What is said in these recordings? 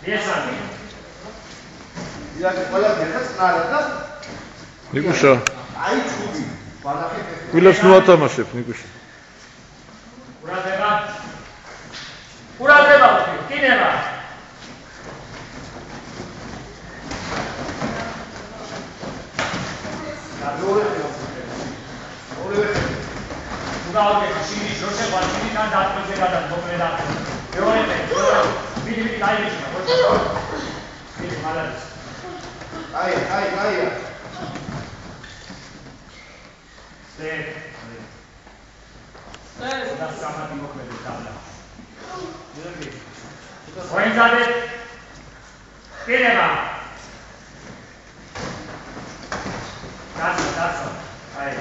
ესანი. იაკი ყველა გეხას ნარა და ნიკუშა. აი ჩუბი. ბალახი. გვილებს ნუ ათამაშებ ნიკუშა. ყურადღება. ყურადღება ვთქვი, კიდევა. Udało się, że walczyli na datę zegada, bo predał. Teoretycznie, widzieli dajmy się, widzieli malec. Aj. Da sama ti mogę tabla. Poinzade. Kinewa. Tasso. Aj,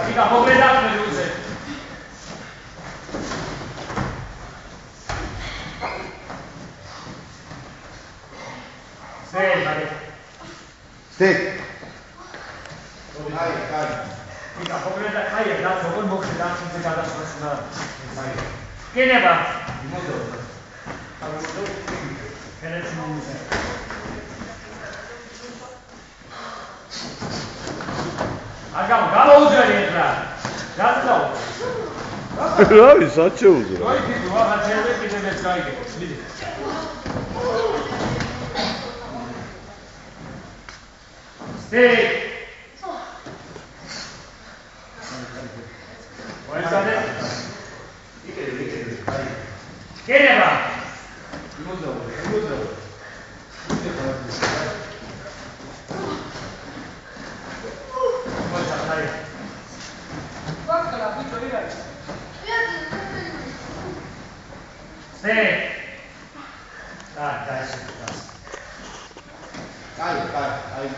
Fica completado per luce. Stay. Ai. Fica completado. Ai, da sopra mo che da ci cada sua. Che ne va? Agam, გამოუძრე ერთად. გასწავლ. რავი, სად შეუძრა? აი, თუ აღაჩერდე კიდე მეც გაიგებ. მიდი. Stay. Poinzade. Keneva. Imuzau. Stay. Dai. Ai.